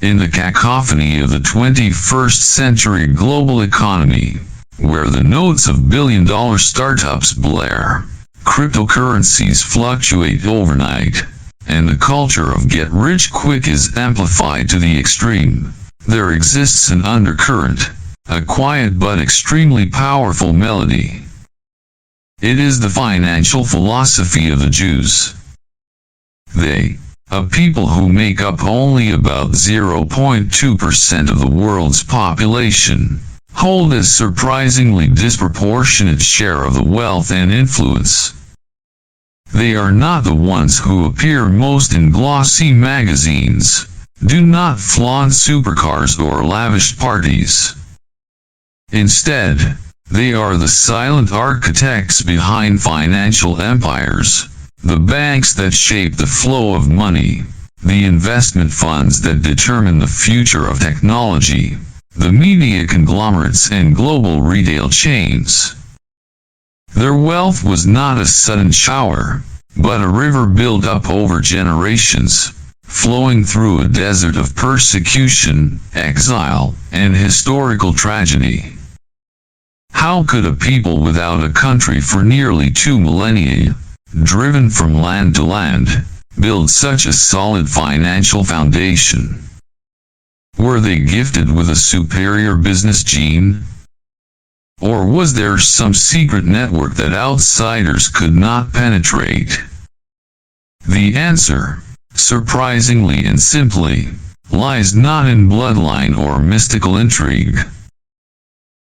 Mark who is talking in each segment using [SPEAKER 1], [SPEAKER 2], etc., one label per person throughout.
[SPEAKER 1] In the cacophony of the 21st century global economy, where the notes of billion-dollar startups blare, cryptocurrencies fluctuate overnight, and the culture of get-rich-quick is amplified to the extreme, there exists an undercurrent, a quiet but extremely powerful melody. It is the financial philosophy of the Jews. They, a people who make up only about 0.2% of the world's population, hold a surprisingly disproportionate share of the wealth and influence. They are not the ones who appear most in glossy magazines, do not flaunt supercars or lavish parties. Instead, they are the silent architects behind financial empires, the banks that shape the flow of money, the investment funds that determine the future of technology, the media conglomerates and global retail chains. Their wealth was not a sudden shower, but a river built up over generations, flowing through a desert of persecution, exile, and historical tragedy. How could a people without a country for nearly 2 millennia, driven from land to land, build such a solid financial foundation? Were they gifted with a superior business gene? Or was there some secret network that outsiders could not penetrate? The answer, surprisingly and simply, lies not in bloodline or mystical intrigue.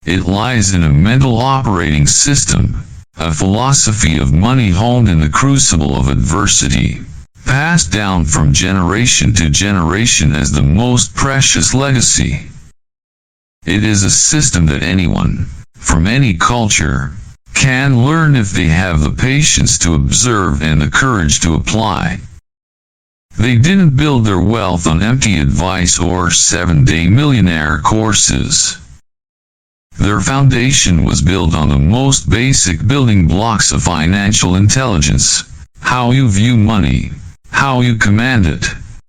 [SPEAKER 1] It lies in a mental operating system, a philosophy of money honed in the crucible of adversity, passed down from generation to generation as the most precious legacy. It is a system that anyone, from any culture, can learn if they have the patience to observe and the courage to apply. They didn't build their wealth on empty advice or 7-day millionaire courses. Their foundation was built on the most basic building blocks of financial intelligence: how you view money, how you command it,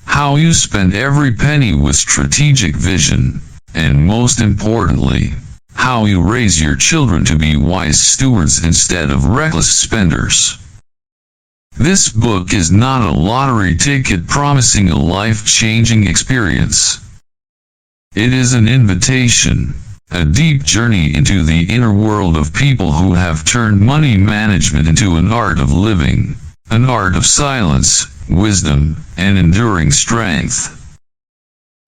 [SPEAKER 1] how you spend every penny with strategic vision, and most importantly, how you raise your children to be wise stewards instead of reckless spenders. This book is not a lottery ticket promising a life-changing experience. It is an invitation, a deep journey into the inner world of people who have turned money management into an art of living, an art of silence, wisdom, and enduring strength.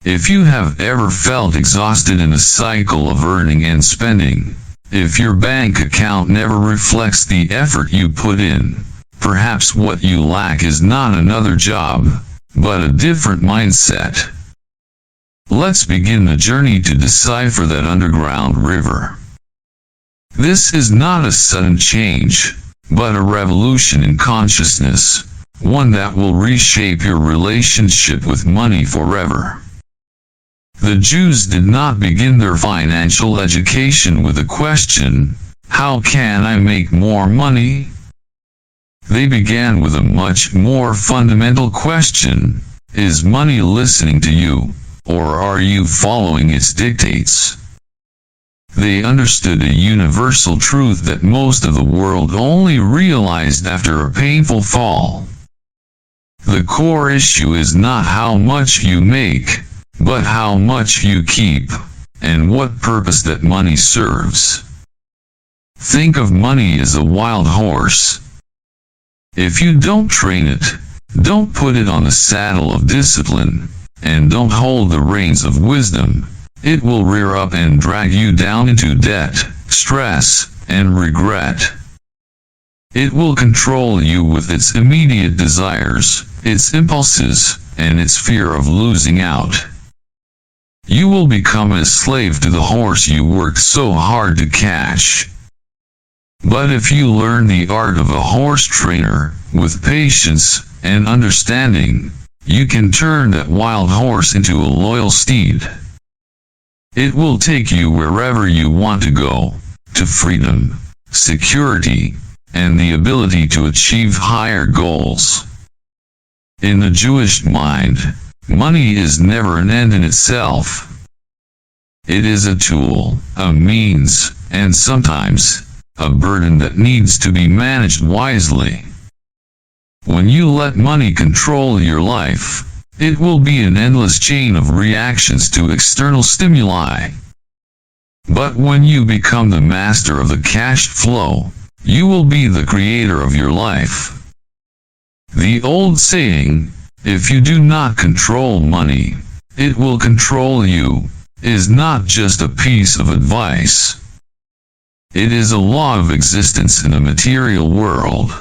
[SPEAKER 1] If you have ever felt exhausted in a cycle of earning and spending, if your bank account never reflects the effort you put in, perhaps what you lack is not another job, but a different mindset. Let's begin the journey to decipher that underground river. This is not a sudden change, but a revolution in consciousness, one that will reshape your relationship with money forever. The Jews did not begin their financial education with the question, "How can I make more money?" They began with a much more fundamental question, "Is money listening to you, or are you following its dictates?" They understood a universal truth that most of the world only realized after a painful fall. The core issue is not how much you make, but how much you keep, and what purpose that money serves. Think of money as a wild horse. If you don't train it, don't put it on the saddle of discipline, and don't hold the reins of wisdom, it will rear up and drag you down into debt, stress, and regret. It will control you with its immediate desires, its impulses, and its fear of losing out. You will become a slave to the horse you worked so hard to catch. But if you learn the art of a horse trainer, with patience and understanding, you can turn that wild horse into a loyal steed. It will take you wherever you want to go, to freedom, security, and the ability to achieve higher goals. In the Jewish mind, Money is never an end in itself. It is a tool, a means, and sometimes, a burden that needs to be managed wisely. When you let money control your life, it will be an endless chain of reactions to external stimuli. But when you become the master of the cash flow, you will be the creator of your life. The old saying, "If you do not control money, it will control you," is not just a piece of advice. It is a law of existence in the material world.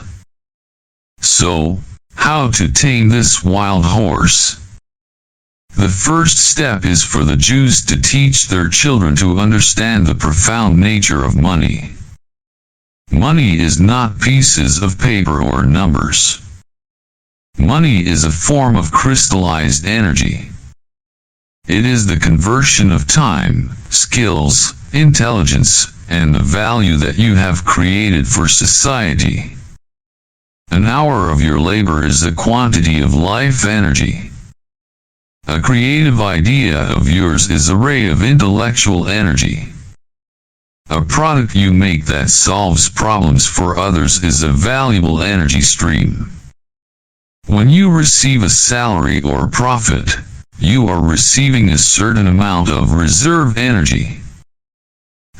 [SPEAKER 1] So, how to tame this wild horse? The first step is for the Jews to teach their children to understand the profound nature of money. Money is not pieces of paper or numbers. Money is a form of crystallized energy. It is the conversion of time, skills, intelligence, and the value that you have created for society. An hour of your labor is a quantity of life energy. A creative idea of yours is a ray of intellectual energy. A product you make that solves problems for others is a valuable energy stream. When you receive a salary or profit, you are receiving a certain amount of reserve energy.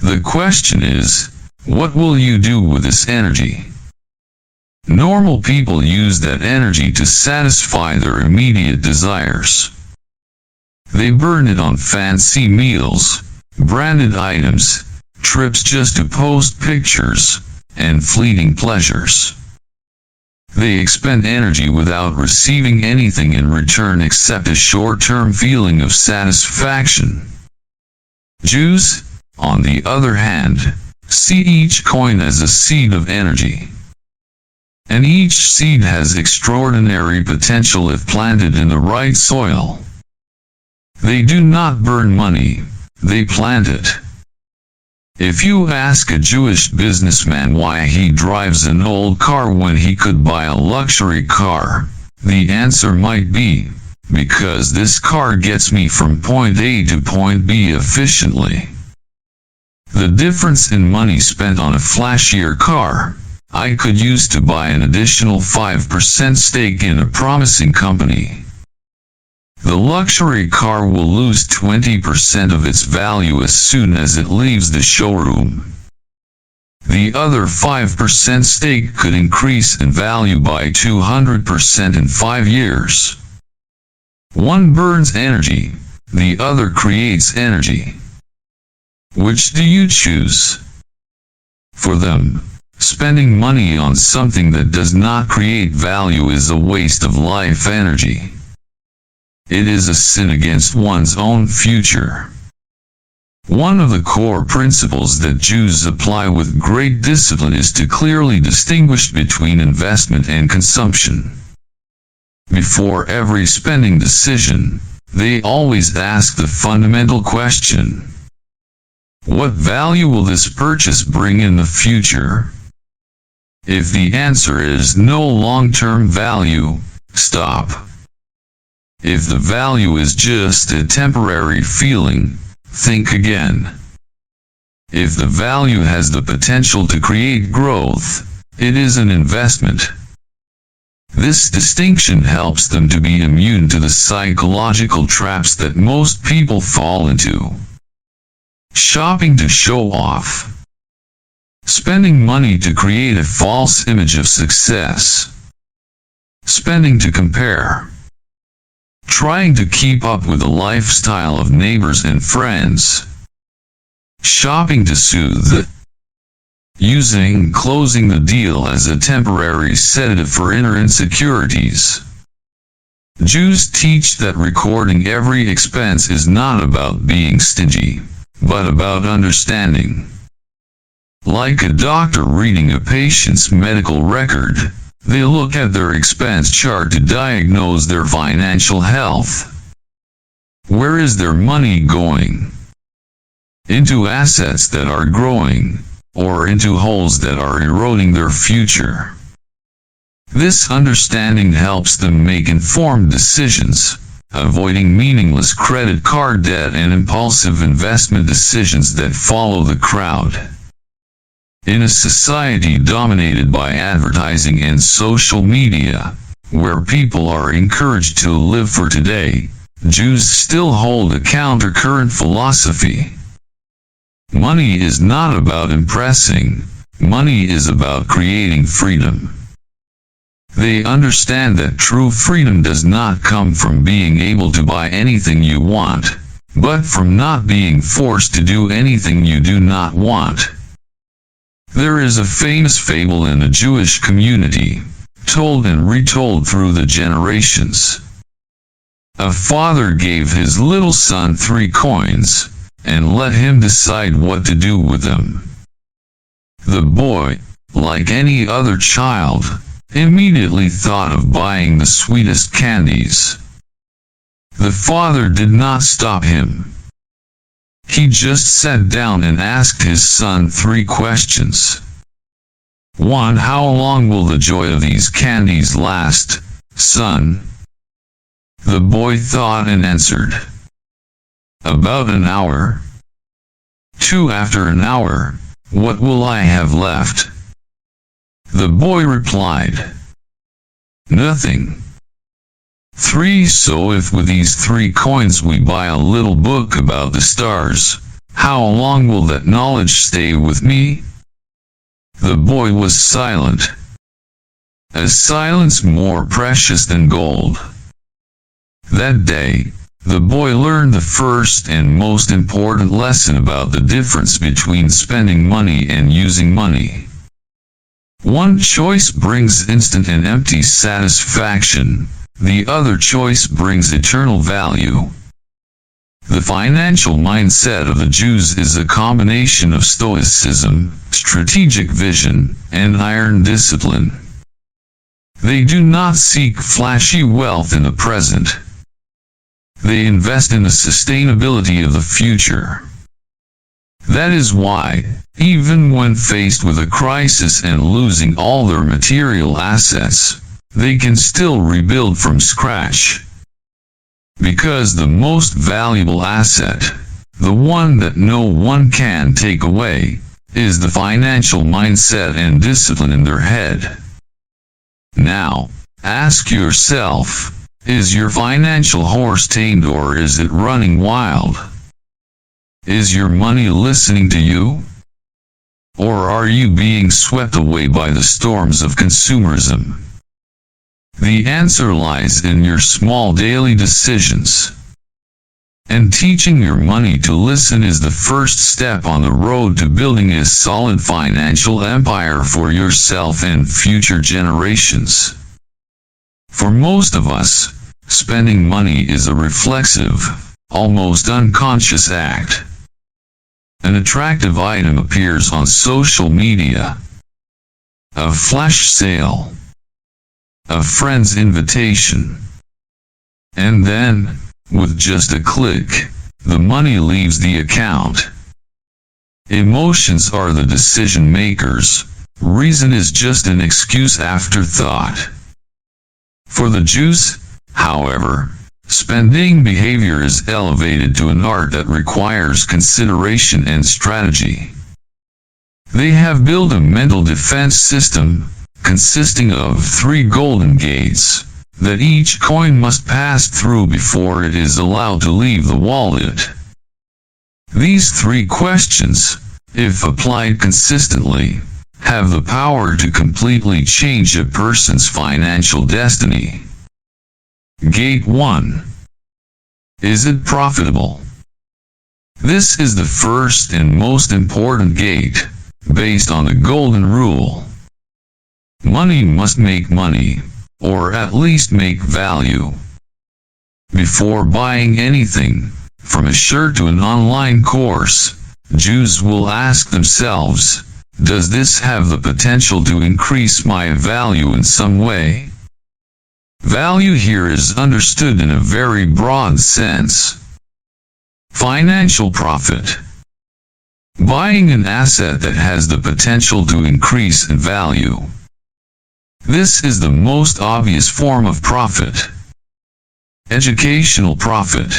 [SPEAKER 1] The question is, what will you do with this energy? Normal people use that energy to satisfy their immediate desires. They burn it on fancy meals, branded items, trips just to post pictures, and fleeting pleasures. They expend energy without receiving anything in return except a short-term feeling of satisfaction. Jews, on the other hand, see each coin as a seed of energy. And each seed has extraordinary potential if planted in the right soil. They do not burn money, they plant it. If you ask a Jewish businessman why he drives an old car when he could buy a luxury car, the answer might be, because this car gets me from point A to point B efficiently. The difference in money spent on a flashier car, I could use to buy an additional 5% stake in a promising company. The luxury car will lose 20% of its value as soon as it leaves the showroom. The other 5% stake could increase in value by 200% in 5 years. One burns energy, the other creates energy. Which do you choose? For them, spending money on something that does not create value is a waste of life energy. It is a sin against one's own future. One of the core principles that Jews apply with great discipline is to clearly distinguish between investment and consumption. Before every spending decision, they always ask the fundamental question: what value will this purchase bring in the future? If the answer is no long-term value, stop. If the value is just a temporary feeling, think again. If the value has the potential to create growth, it is an investment. This distinction helps them to be immune to the psychological traps that most people fall into. Shopping to show off. Spending money to create a false image of success. Spending to compare. Trying to keep up with the lifestyle of neighbors and friends. Shopping to soothe. Using closing the deal as a temporary sedative for inner insecurities. Jews teach that recording every expense is not about being stingy, but about understanding. Like a doctor reading a patient's medical record, they look at their expense chart to diagnose their financial health. Where is their money going? Into assets that are growing, or into holes that are eroding their future? This understanding helps them make informed decisions, avoiding meaningless credit card debt and impulsive investment decisions that follow the crowd. In a society dominated by advertising and social media, where people are encouraged to live for today, Jews still hold a counter-current philosophy. Money is not about impressing, money is about creating freedom. They understand that true freedom does not come from being able to buy anything you want, but from not being forced to do anything you do not want. There is a famous fable in the Jewish community, told and retold through the generations. A father gave his little son 3 coins, and let him decide what to do with them. The boy, like any other child, immediately thought of buying the sweetest candies. The father did not stop him. He just sat down and asked his son 3 questions. 1. How long will the joy of these candies last, son? The boy thought and answered, about an hour. 2. After an hour, what will I have left? The boy replied, nothing. 3. So if with these 3 coins we buy a little book about the stars, how long will that knowledge stay with me? The boy was silent. A silence more precious than gold. That day, the boy learned the first and most important lesson about the difference between spending money and using money. One choice brings instant and empty satisfaction, the other choice brings eternal value. The financial mindset of the Jews is a combination of stoicism, strategic vision, and iron discipline. They do not seek flashy wealth in the present. They invest in the sustainability of the future. That is why, even when faced with a crisis and losing all their material assets, they can still rebuild from scratch. Because the most valuable asset, the one that no one can take away, is the financial mindset and discipline in their head. Now, ask yourself, is your financial horse tamed or is it running wild? Is your money listening to you? Or are you being swept away by the storms of consumerism? The answer lies in your small daily decisions. And teaching your money to listen is the first step on the road to building a solid financial empire for yourself and future generations. For most of us, spending money is a reflexive, almost unconscious act. An attractive item appears on social media. A flash sale. A friend's invitation. And then, with just a click, the money leaves the account. Emotions are the decision makers. Reason is just an excuse afterthought. For the Jews, however, spending behavior is elevated to an art that requires consideration and strategy. They have built a mental defense system, consisting of 3 golden gates, that each coin must pass through before it is allowed to leave the wallet. These 3 questions, if applied consistently, have the power to completely change a person's financial destiny. Gate 1. Is it profitable? This is the first and most important gate, based on the golden rule. Money must make money, or at least make value. Before buying anything, from a shirt to an online course, Jews will ask themselves, does this have the potential to increase my value in some way? Value here is understood in a very broad sense. Financial profit. Buying an asset that has the potential to increase in value. This is the most obvious form of profit. Educational profit.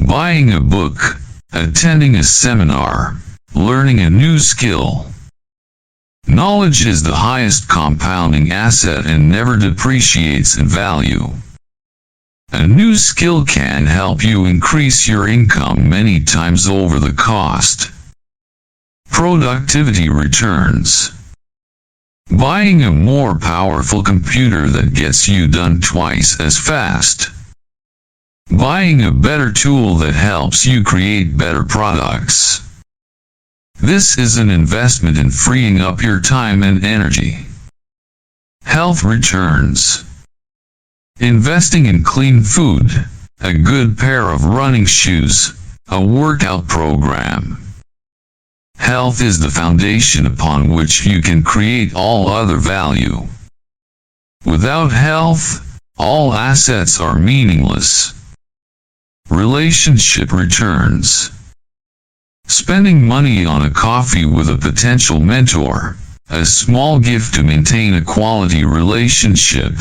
[SPEAKER 1] Buying a book, attending a seminar, learning a new skill. Knowledge is the highest compounding asset and never depreciates in value. A new skill can help you increase your income many times over the cost. Productivity returns. Buying a more powerful computer that gets you done twice as fast. Buying a better tool that helps you create better products. This is an investment in freeing up your time and energy. Health returns. Investing in clean food, a good pair of running shoes, a workout program. Health is the foundation upon which you can create all other value. Without health, all assets are meaningless. Relationship returns. Spending money on a coffee with a potential mentor, a small gift to maintain a quality relationship.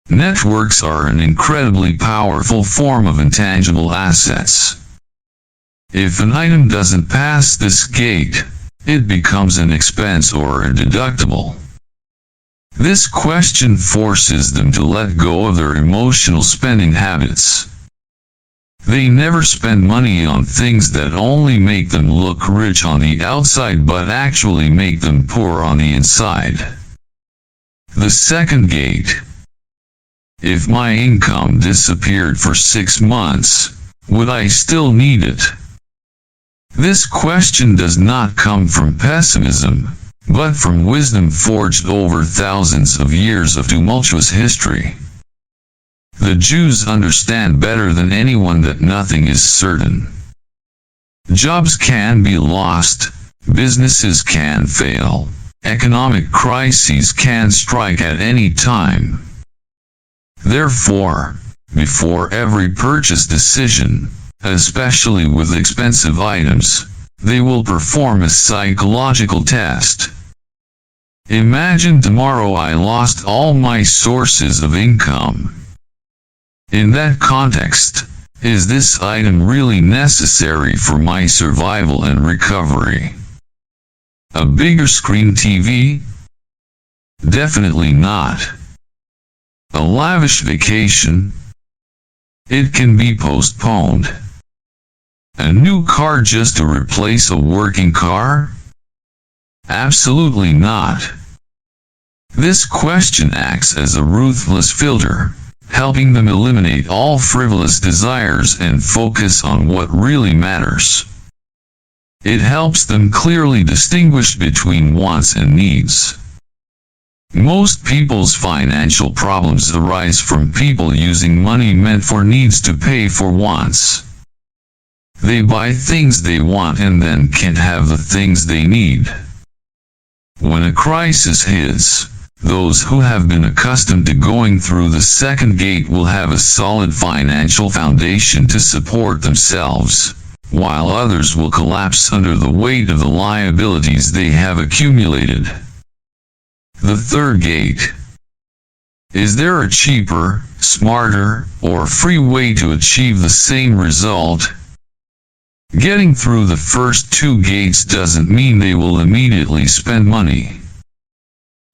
[SPEAKER 1] Networks are an incredibly powerful form of intangible assets. If an item doesn't pass this gate, it becomes an expense or a deductible. This question forces them to let go of their emotional spending habits. They never spend money on things that only make them look rich on the outside but actually make them poor on the inside. The second gate. If my income disappeared for 6 months, would I still need it? This question does not come from pessimism, but from wisdom forged over thousands of years of tumultuous history. The Jews understand better than anyone that nothing is certain. Jobs can be lost, businesses can fail, economic crises can strike at any time. Therefore, before every purchase decision, especially with expensive items, they will perform a psychological test. Imagine tomorrow I lost all my sources of income. In that context, is this item really necessary for my survival and recovery? A bigger screen TV? Definitely not. A lavish vacation? It can be postponed. A new car just to replace a working car? Absolutely not. This question acts as a ruthless filter, helping them eliminate all frivolous desires and focus on what really matters. It helps them clearly distinguish between wants and needs. Most people's financial problems arise from people using money meant for needs to pay for wants. They buy things they want and then can't have the things they need. When a crisis hits, those who have been accustomed to going through the second gate will have a solid financial foundation to support themselves, while others will collapse under the weight of the liabilities they have accumulated. The third gate. Is there a cheaper, smarter, or free way to achieve the same result? Getting through the first 2 gates doesn't mean they will immediately spend money.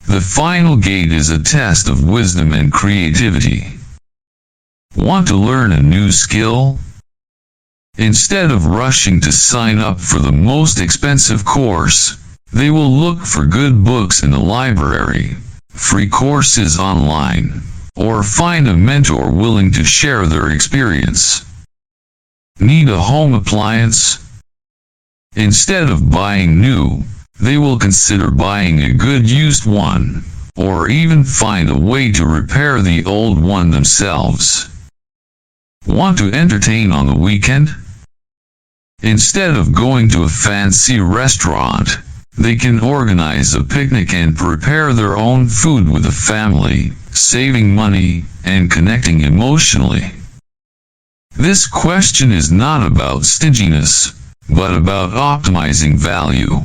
[SPEAKER 1] The final gate is a test of wisdom and creativity. Want to learn a new skill? Instead of rushing to sign up for the most expensive course, they will look for good books in the library, free courses online, or find a mentor willing to share their experience. Need a home appliance? Instead of buying new, they will consider buying a good used one, or even find a way to repair the old one themselves. Want to entertain on the weekend? Instead of going to a fancy restaurant, they can organize a picnic and prepare their own food with the family, saving money and connecting emotionally. This question is not about stinginess, but about optimizing value.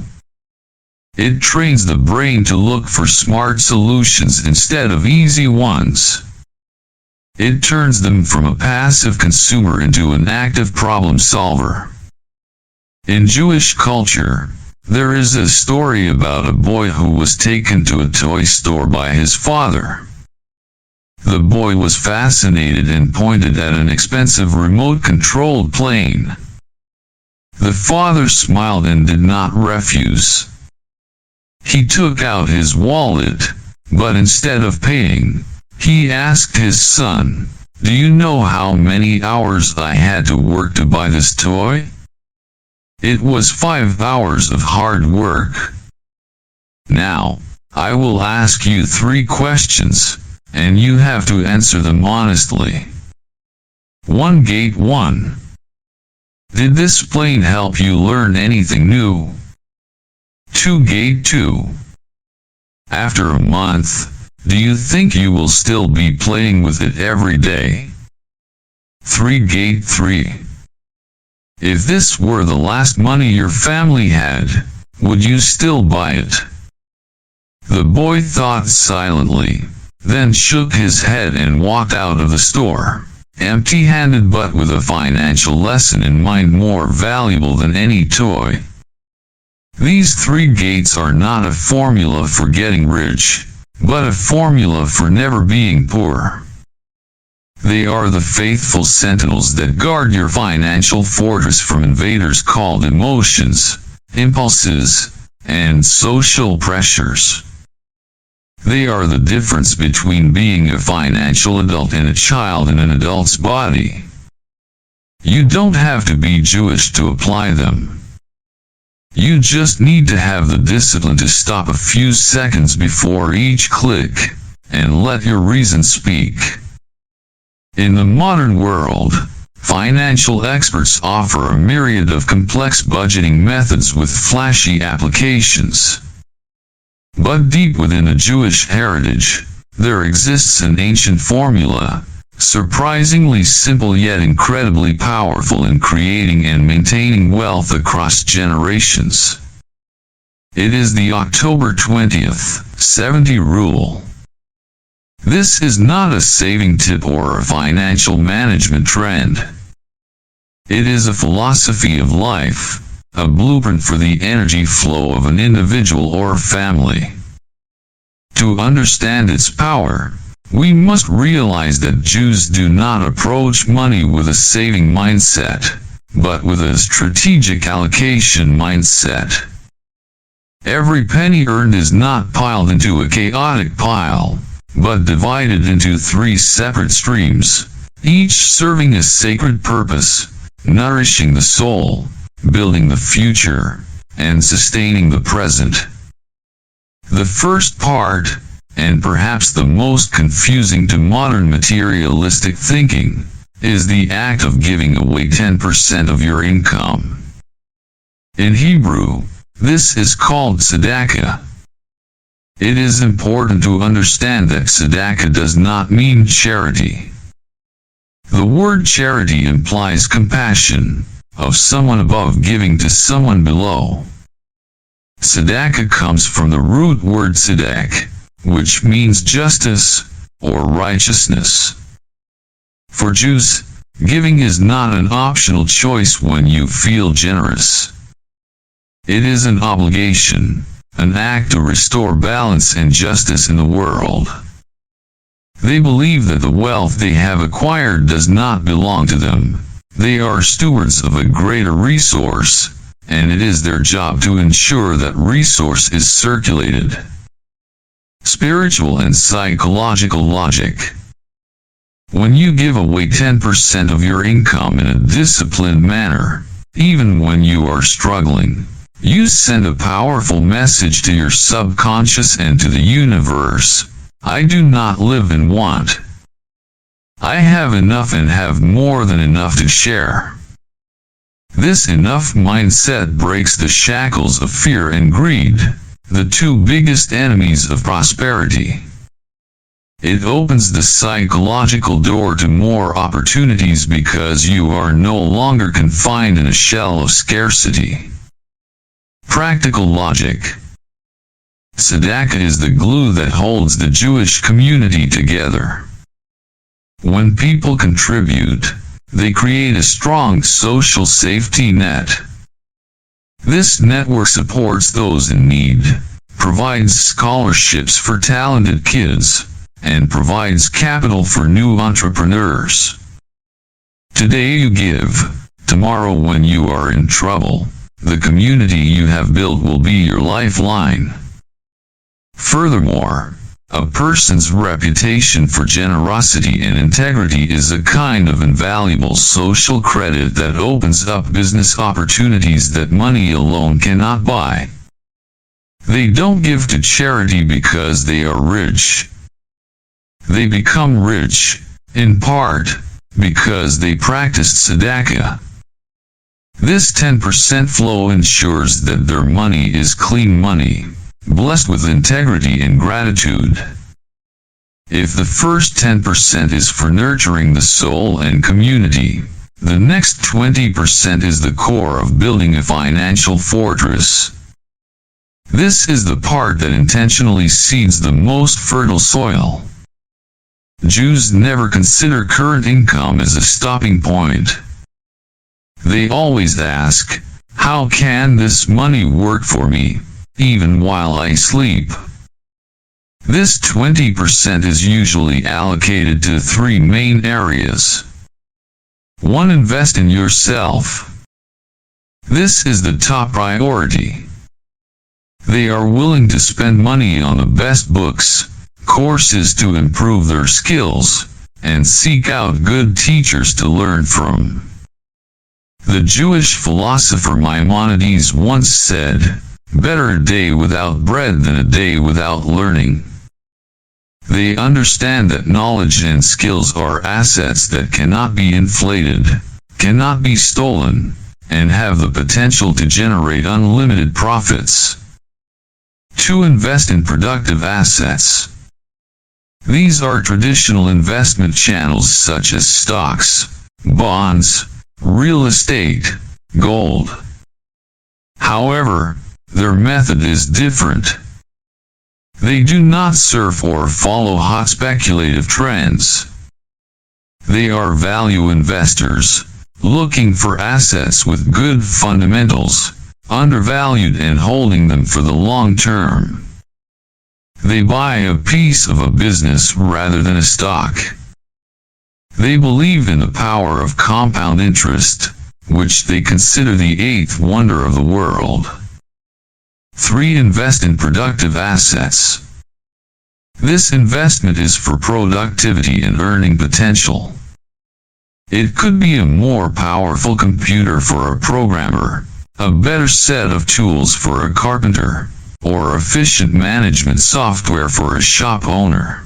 [SPEAKER 1] It trains the brain to look for smart solutions instead of easy ones. It turns them from a passive consumer into an active problem solver. In Jewish culture, there is a story about a boy who was taken to a toy store by his father. The boy was fascinated and pointed at an expensive remote-controlled plane. The father smiled and did not refuse. He took out his wallet, but instead of paying, he asked his son, "Do you know how many hours I had to work to buy this toy?" It was 5 hours of hard work. Now, I will ask you 3 questions, and you have to answer them honestly. 1. Gate 1. Did this plane help you learn anything new? 2. Gate 2. After a month, do you think you will still be playing with it every day? 3. Gate 3. If this were the last money your family had, would you still buy it? The boy thought silently, then shook his head and walked out of the store, empty-handed but with a financial lesson in mind more valuable than any toy. These 3 gates are not a formula for getting rich, but a formula for never being poor. They are the faithful sentinels that guard your financial fortress from invaders called emotions, impulses, and social pressures. They are the difference between being a financial adult and a child in an adult's body. You don't have to be Jewish to apply them. You just need to have the discipline to stop a few seconds before each click, and let your reason speak. In the modern world, financial experts offer a myriad of complex budgeting methods with flashy applications. But deep within a Jewish heritage, there exists an ancient formula, surprisingly simple yet incredibly powerful in creating and maintaining wealth across generations. It is the October 20th, 70 rule. This is not a saving tip or a financial management trend. It is a philosophy of life, a blueprint for the energy flow of an individual or family. To understand its power, we must realize that Jews do not approach money with a saving mindset, but with a strategic allocation mindset. Every penny earned is not piled into a chaotic pile, but divided into 3 separate streams, each serving a sacred purpose, nourishing the soul, building the future, and sustaining the present. The first part, and perhaps the most confusing to modern materialistic thinking, is the act of giving away 10% of your income. In Hebrew, this is called tzedakah. It is important to understand that tzedakah does not mean charity. The word charity implies compassion, of someone above giving to someone below. Tzedakah comes from the root word tzedek, which means justice, or righteousness. For Jews, giving is not an optional choice when you feel generous. It is an obligation, an act to restore balance and justice in the world. They believe that the wealth they have acquired does not belong to them. They are stewards of a greater resource, and it is their job to ensure that resource is circulated. Spiritual and psychological logic. When you give away 10% of your income in a disciplined manner, even when you are struggling, you send a powerful message to your subconscious and to the universe. I do not live in want. I have enough and have more than enough to share. This enough mindset breaks the shackles of fear and greed, the 2 biggest enemies of prosperity. It opens the psychological door to more opportunities because you are no longer confined in a shell of scarcity. Practical logic. Tzedakah is the glue that holds the Jewish community together. When people contribute, they create a strong social safety net. This network supports those in need, provides scholarships for talented kids, and provides capital for new entrepreneurs. Today you give, tomorrow when you are in trouble, the community you have built will be your lifeline. Furthermore, a person's reputation for generosity and integrity is a kind of invaluable social credit that opens up business opportunities that money alone cannot buy. They don't give to charity because they are rich. They become rich, in part, because they practiced tzedakah. This 10% flow ensures that their money is clean money, blessed with integrity and gratitude. If the first 10% is for nurturing the soul and community, the next 20% is the core of building a financial fortress. This is the part that intentionally seeds the most fertile soil. Jews never consider current income as a stopping point. They always ask, how can this money work for me, even while I sleep? This 20% is usually allocated to 3 main areas. 1. Invest in yourself. This is the top priority. They are willing to spend money on the best books, courses to improve their skills, and seek out good teachers to learn from. The Jewish philosopher Maimonides once said, "Better a day without bread than a day without learning." They understand that knowledge and skills are assets that cannot be inflated, cannot be stolen, and have the potential to generate unlimited profits. 2. Invest in productive assets. These are traditional investment channels such as stocks, bonds, real estate, gold. However, their method is different. They do not surf or follow hot speculative trends. They are value investors, looking for assets with good fundamentals, undervalued and holding them for the long term. They buy a piece of a business rather than a stock. They believe in the power of compound interest, which they consider the 8th wonder of the world. 3. Invest in productive assets. This investment is for productivity and earning potential. It could be a more powerful computer for a programmer, a better set of tools for a carpenter, or efficient management software for a shop owner.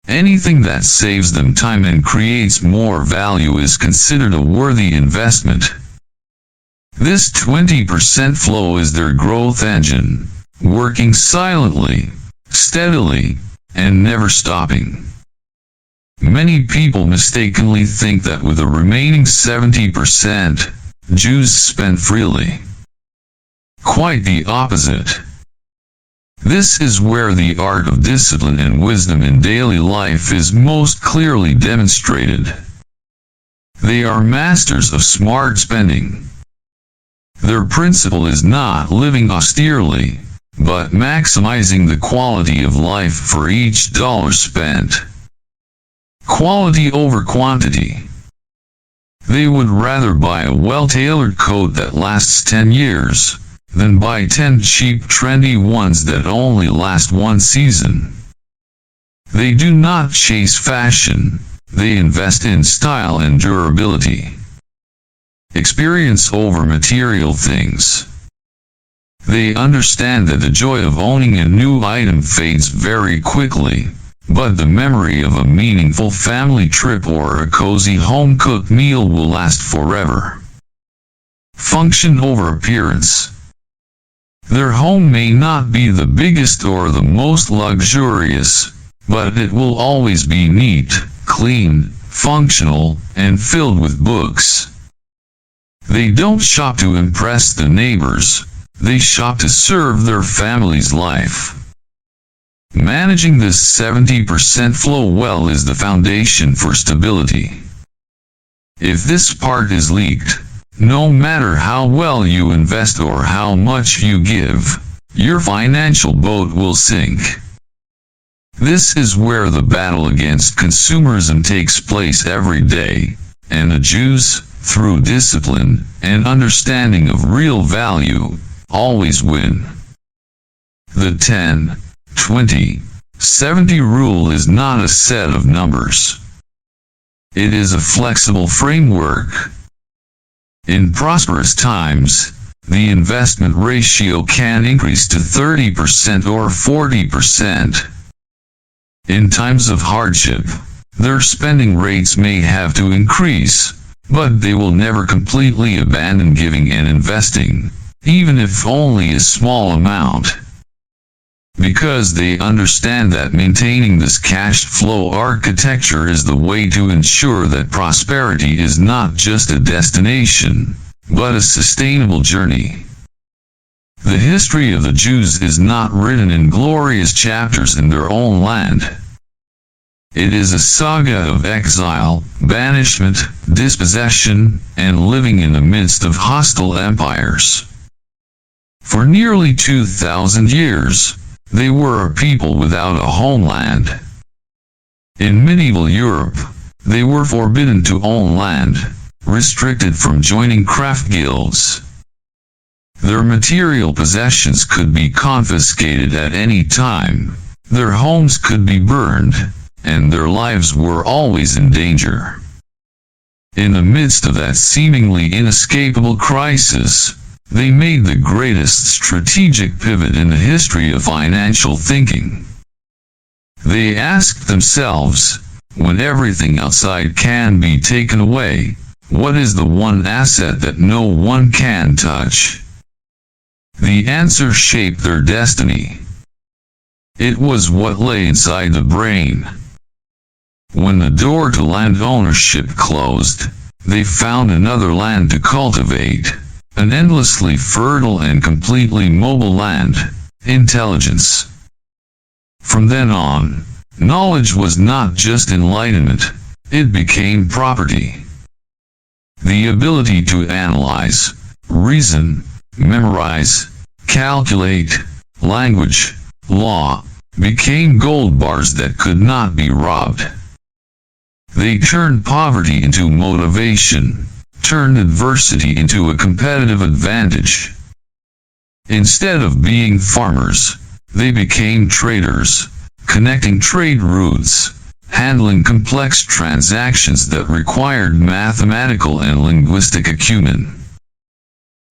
[SPEAKER 1] Anything that saves them time and creates more value is considered a worthy investment. This 20% flow is their growth engine, working silently, steadily, and never stopping. Many people mistakenly think that with the remaining 70%, Jews spend freely. Quite the opposite. This is where the art of discipline and wisdom in daily life is most clearly demonstrated. They are masters of smart spending. Their principle is not living austerely, but maximizing the quality of life for each dollar spent. Quality over quantity. They would rather buy a well-tailored coat that lasts 10 years, than buy 10 cheap trendy ones that only last 1 season. They do not chase fashion, they invest in style and durability. Experience over material things. They understand that the joy of owning a new item fades very quickly, but the memory of a meaningful family trip or a cozy home-cooked meal will last forever. Function over appearance. Their home may not be the biggest or the most luxurious, but it will always be neat, clean, functional, and filled with books. They don't shop to impress the neighbors, they shop to serve their family's life. Managing this 70% flow well is the foundation for stability. If this part is leaked, no matter how well you invest or how much you give, your financial boat will sink. This is where the battle against consumerism takes place every day, and the Jews, through discipline and understanding of real value, always win. The 10-20-70 rule is not a set of numbers. It is a flexible framework. In prosperous times, the investment ratio can increase to 30% or 40%. In times of hardship, their spending rates may have to increase, but they will never completely abandon giving and investing, even if only a small amount. Because they understand that maintaining this cash flow architecture is the way to ensure that prosperity is not just a destination, but a sustainable journey. The history of the Jews is not written in glorious chapters in their own land. It is a saga of exile, banishment, dispossession, and living in the midst of hostile empires. For nearly 2,000 years, they were a people without a homeland. In medieval Europe, they were forbidden to own land, restricted from joining craft guilds. Their material possessions could be confiscated at any time, their homes could be burned, and their lives were always in danger. In the midst of that seemingly inescapable crisis, they made the greatest strategic pivot in the history of financial thinking. They asked themselves, when everything outside can be taken away, what is the one asset that no one can touch? The answer shaped their destiny. It was what lay inside the brain. When the door to land ownership closed, they found another land to cultivate. An endlessly fertile and completely mobile land, intelligence. From then on, knowledge was not just enlightenment, it became property. The ability to analyze, reason, memorize, calculate, language, law, became gold bars that could not be robbed. They turned poverty into motivation, turned adversity into a competitive advantage. Instead of being farmers, they became traders, connecting trade routes, handling complex transactions that required mathematical and linguistic acumen.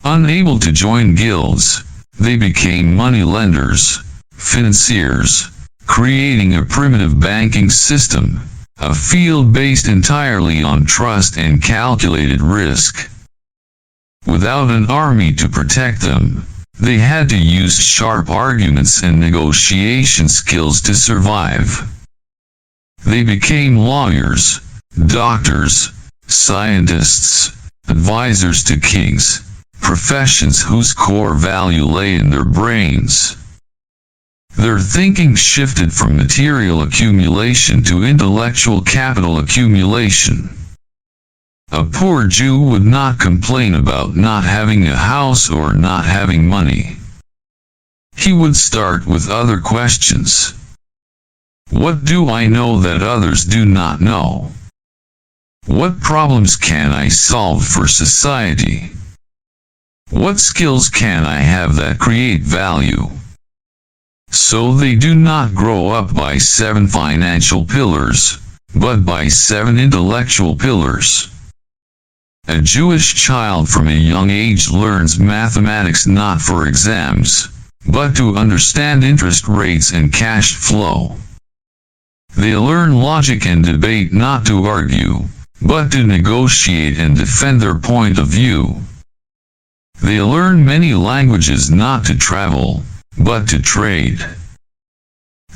[SPEAKER 1] Unable to join guilds, they became money lenders, financiers, creating a primitive banking system, a field based entirely on trust and calculated risk. Without an army to protect them, they had to use sharp arguments and negotiation skills to survive. They became lawyers, doctors, scientists, advisors to kings, professions whose core value lay in their brains. Their thinking shifted from material accumulation to intellectual capital accumulation. A poor Jew would not complain about not having a house or not having money. He would start with other questions. What do I know that others do not know? What problems can I solve for society? What skills can I have that create value? So they do not grow up by 7 financial pillars, but by 7 intellectual pillars. A Jewish child from a young age learns mathematics not for exams, but to understand interest rates and cash flow. They learn logic and debate not to argue, but to negotiate and defend their point of view. They learn many languages not to travel, but to trade.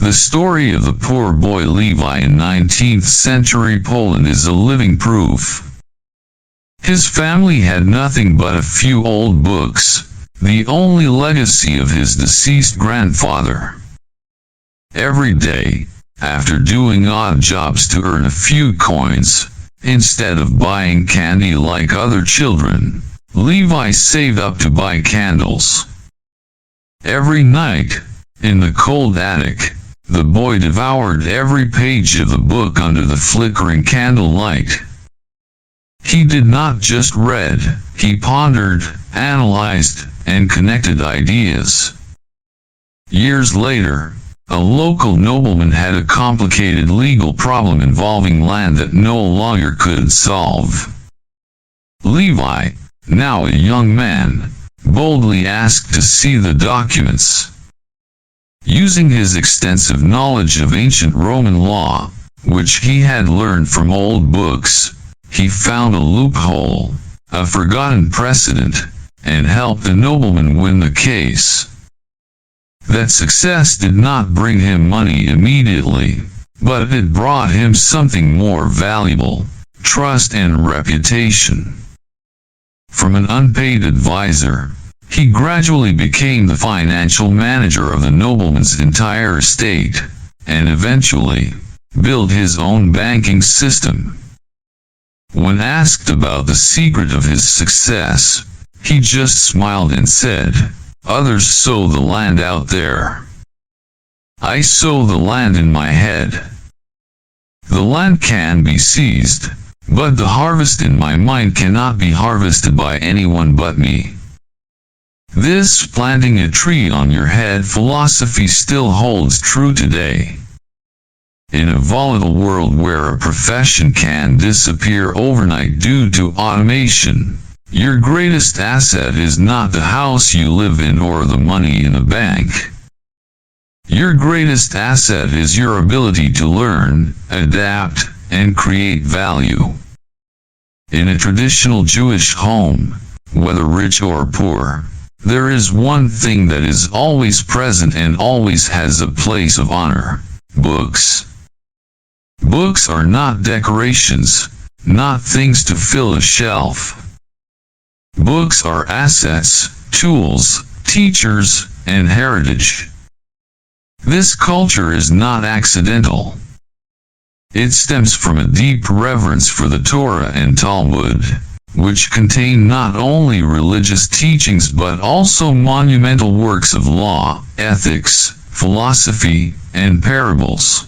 [SPEAKER 1] The story of the poor boy Levi in 19th century Poland is a living proof. His family had nothing but a few old books, the only legacy of his deceased grandfather. Every day, after doing odd jobs to earn a few coins, instead of buying candy like other children, Levi saved up to buy candles. Every night, in the cold attic, the boy devoured every page of the book under the flickering candlelight. He did not just read, he pondered, analyzed, and connected ideas. Years later, a local nobleman had a complicated legal problem involving land that no lawyer could solve. Levi, now a young man, boldly asked to see the documents. Using his extensive knowledge of ancient Roman law, which he had learned from old books, he found a loophole, a forgotten precedent, and helped the nobleman win the case. That success did not bring him money immediately, but it brought him something more valuable, trust and reputation. From an unpaid advisor, he gradually became the financial manager of the nobleman's entire estate, and eventually built his own banking system. When asked about the secret of his success, he just smiled and said, "Others sow the land out there. I sow the land in my head. The land can be seized, but the harvest in my mind cannot be harvested by anyone but me." This planting a tree on your head philosophy still holds true today. In a volatile world where a profession can disappear overnight due to automation, your greatest asset is not the house you live in or the money in a bank. Your greatest asset is your ability to learn, adapt, and create value. In a traditional Jewish home, whether rich or poor, there is one thing that is always present and always has a place of honor: books. Books are not decorations, not things to fill a shelf. Books are assets, tools, teachers, and heritage. This culture is not accidental. It stems from a deep reverence for the Torah and Talmud, which contain not only religious teachings but also monumental works of law, ethics, philosophy, and parables.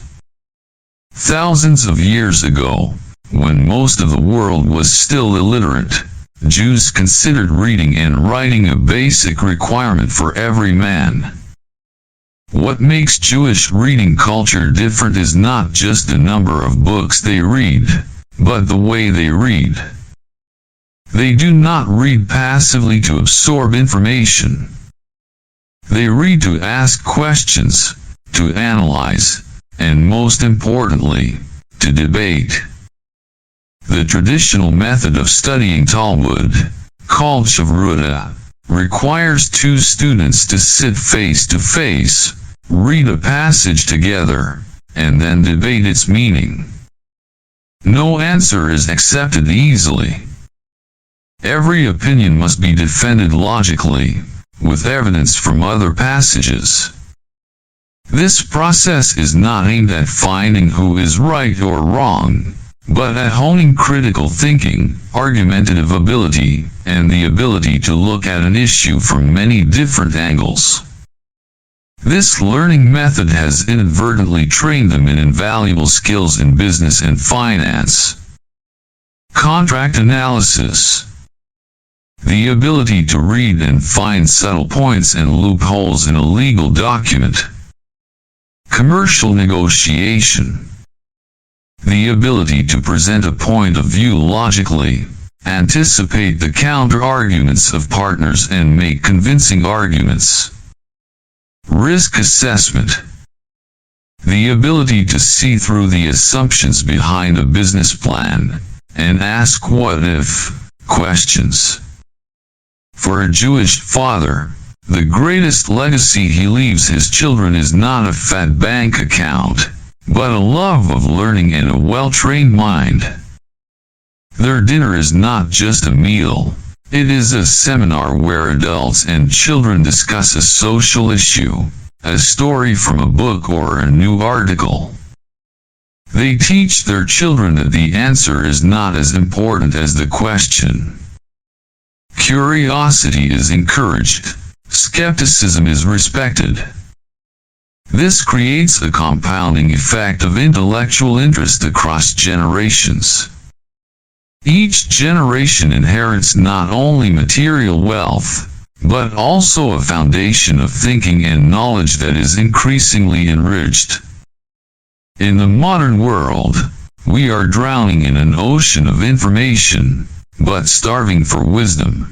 [SPEAKER 1] Thousands of years ago, when most of the world was still illiterate, Jews considered reading and writing a basic requirement for every man. What makes Jewish reading culture different is not just the number of books they read, but the way they read. They do not read passively to absorb information. They read to ask questions, to analyze, and most importantly, to debate. The traditional method of studying Talmud, called Shavruta, requires two students to sit face to face, read a passage together, and then debate its meaning. No answer is accepted easily. Every opinion must be defended logically, with evidence from other passages. This process is not aimed at finding who is right or wrong, but at honing critical thinking, argumentative ability, and the ability to look at an issue from many different angles. This learning method has inadvertently trained them in invaluable skills in business and finance. Contract analysis. The ability to read and find subtle points and loopholes in a legal document. Commercial negotiation. The ability to present a point of view logically, anticipate the counter-arguments of partners and make convincing arguments. Risk assessment. The ability to see through the assumptions behind a business plan, and ask what-if questions. For a Jewish father, the greatest legacy he leaves his children is not a fat bank account, but a love of learning and a well-trained mind. Their dinner is not just a meal, it is a seminar where adults and children discuss a social issue, a story from a book, or a new article. They teach their children that the answer is not as important as the question. Curiosity is encouraged. Skepticism is respected. This creates a compounding effect of intellectual interest across generations. Each generation inherits not only material wealth, but also a foundation of thinking and knowledge that is increasingly enriched. In the modern world, we are drowning in an ocean of information, but starving for wisdom.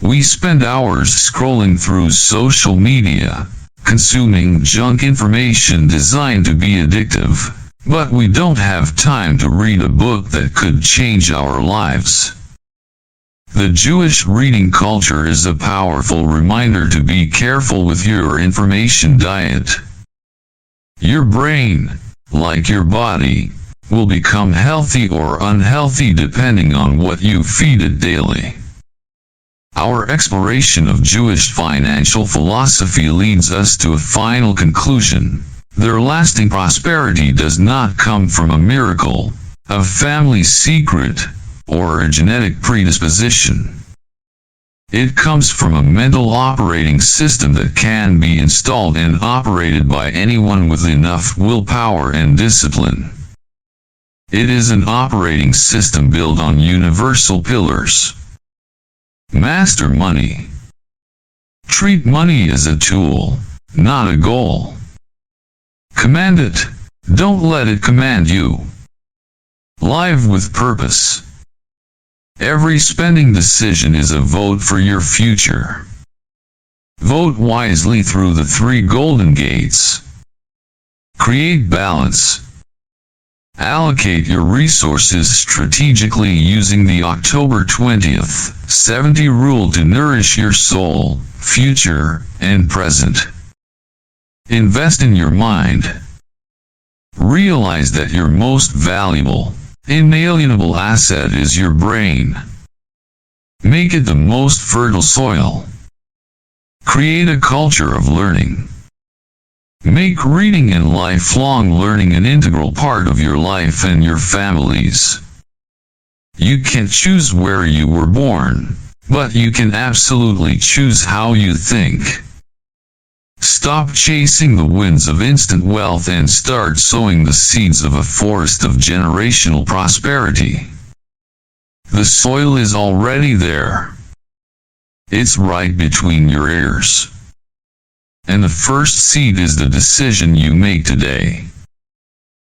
[SPEAKER 1] We spend hours scrolling through social media, consuming junk information designed to be addictive, but we don't have time to read a book that could change our lives. The Jewish reading culture is a powerful reminder to be careful with your information diet. Your brain, like your body, will become healthy or unhealthy depending on what you feed it daily. Our exploration of Jewish financial philosophy leads us to a final conclusion. Their lasting prosperity does not come from a miracle, a family secret, or a genetic predisposition. It comes from a mental operating system that can be installed and operated by anyone with enough willpower and discipline. It is an operating system built on universal pillars. Master money. Treat money as a tool, not a goal. Command it, don't let it command you. Live with purpose. Every spending decision is a vote for your future. Vote wisely through the 3 golden gates. Create balance. Allocate your resources strategically using the October 20th 70 rule to nourish your soul, future, and present. Invest in your mind. Realize that your most valuable, inalienable asset is your brain. Make it the most fertile soil. Create a culture of learning. Make reading and lifelong learning an integral part of your life and your family's. You can't choose where you were born, but you can absolutely choose how you think. Stop chasing the winds of instant wealth and start sowing the seeds of a forest of generational prosperity. The soil is already there. It's right between your ears. And the first seed is the decision you make today.